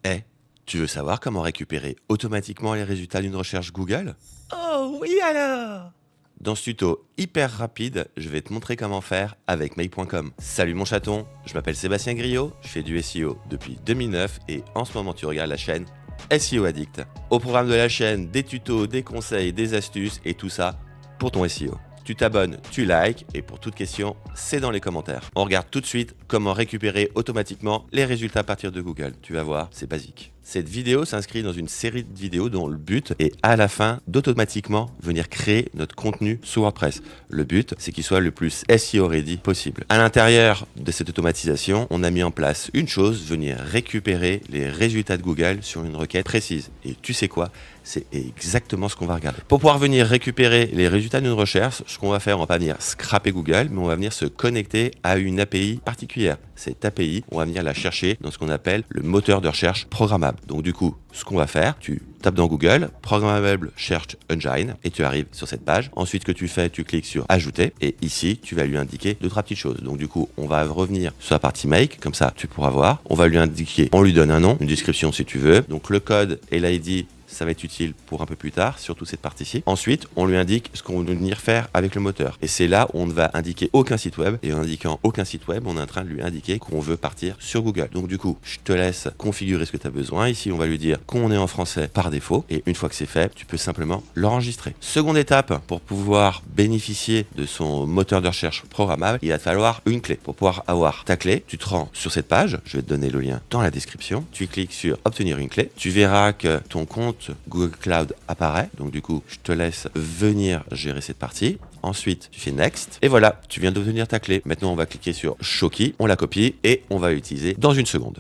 Eh, tu veux savoir comment récupérer automatiquement les résultats d'une recherche Google? Oh oui alors! Dans ce tuto hyper rapide, je vais te montrer comment faire avec Make.com. Salut mon chaton, je m'appelle Sébastien Griot, je fais du SEO depuis 2009 et en ce moment tu regardes la chaîne SEO Addict. Au programme de la chaîne, des tutos, des conseils, des astuces et tout ça pour ton SEO. Tu t'abonnes, tu likes et pour toute question, c'est dans les commentaires. On regarde tout de suite comment récupérer automatiquement les résultats à partir de Google. Tu vas voir, c'est basique. Cette vidéo s'inscrit dans une série de vidéos dont le but est à la fin d'automatiquement venir créer notre contenu sur WordPress. Le but, c'est qu'il soit le plus SEO ready possible. À l'intérieur de cette automatisation, on a mis en place une chose, venir récupérer les résultats de Google sur une requête précise. Et tu sais quoi? C'est exactement ce qu'on va regarder. Pour pouvoir venir récupérer les résultats d'une recherche, ce qu'on va faire, on va pas venir scraper Google, mais on va venir se connecter à une API particulière. Cette API, on va venir la chercher dans ce qu'on appelle le moteur de recherche programmable. Donc du coup, ce qu'on va faire, tu tapes dans Google, Programmable Search Engine, et tu arrives sur cette page. Ensuite, ce que tu fais, tu cliques sur Ajouter, et ici, tu vas lui indiquer 2-3 petites choses. Donc du coup, on va revenir sur la partie Make, comme ça, tu pourras voir. On va lui indiquer, on lui donne un nom, une description si tu veux. Donc le code et l'ID, ça va être utile pour un peu plus tard, surtout cette partie-ci. Ensuite, on lui indique ce qu'on veut venir faire avec le moteur. Et c'est là où on ne va indiquer aucun site web. Et en indiquant aucun site web, on est en train de lui indiquer qu'on veut partir sur Google. Donc du coup, je te laisse configurer ce que tu as besoin. Ici, on va lui dire qu'on est en français par défaut. Et une fois que c'est fait, tu peux simplement l'enregistrer. Seconde étape, pour pouvoir bénéficier de son moteur de recherche programmable, il va te falloir une clé. Pour pouvoir avoir ta clé, tu te rends sur cette page. Je vais te donner le lien dans la description. Tu cliques sur Obtenir une clé. Tu verras que ton compte Google Cloud apparaît. Donc du coup, je te laisse venir gérer cette partie. Ensuite, tu fais Next. Et voilà, tu viens d'obtenir ta clé. Maintenant, on va cliquer sur Show Key. On la copie et on va l'utiliser dans une seconde.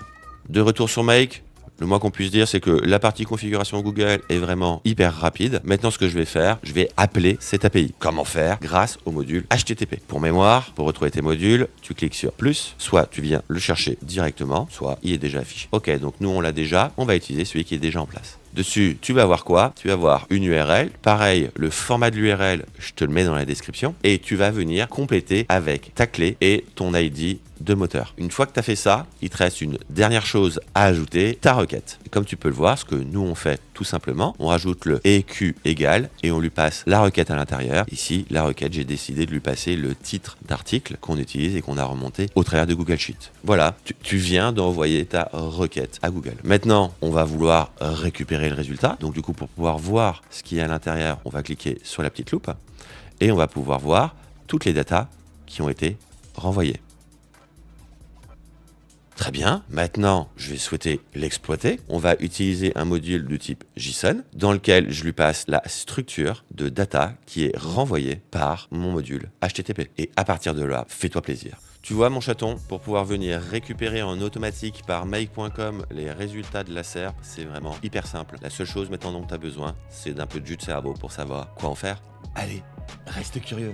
De retour sur Make. Le moins qu'on puisse dire, c'est que la partie configuration Google est vraiment hyper rapide. Maintenant, ce que je vais faire, je vais appeler cette API. Comment faire? Grâce au module HTTP. Pour mémoire, pour retrouver tes modules, tu cliques sur plus, soit tu viens le chercher directement, soit il est déjà affiché. Ok, donc nous on l'a déjà, on va utiliser celui qui est déjà en place. Dessus, tu vas avoir quoi? Tu vas avoir une URL. Pareil, le format de l'URL, je te le mets dans la description. Et tu vas venir compléter avec ta clé et ton ID de moteur. Une fois que tu as fait ça, il te reste une dernière chose à ajouter, ta requête. Et comme tu peux le voir, ce que nous on fait tout simplement, on rajoute le EQ égale et on lui passe la requête à l'intérieur. Ici, la requête, j'ai décidé de lui passer le titre d'article qu'on utilise et qu'on a remonté au travers de Google Sheet. Voilà, tu viens d'envoyer ta requête à Google. Maintenant, on va vouloir récupérer le résultat. Donc du coup, pour pouvoir voir ce qu'il y a à l'intérieur, on va cliquer sur la petite loupe et on va pouvoir voir toutes les datas qui ont été renvoyées. Très bien, maintenant je vais souhaiter l'exploiter. On va utiliser un module du type JSON dans lequel je lui passe la structure de data qui est renvoyée par mon module HTTP. Et à partir de là, fais-toi plaisir. Tu vois mon chaton, pour pouvoir venir récupérer en automatique par Make.com les résultats de la SERP, c'est vraiment hyper simple. La seule chose maintenant dont tu as besoin, c'est d'un peu de jus de cerveau pour savoir quoi en faire. Allez, reste curieux.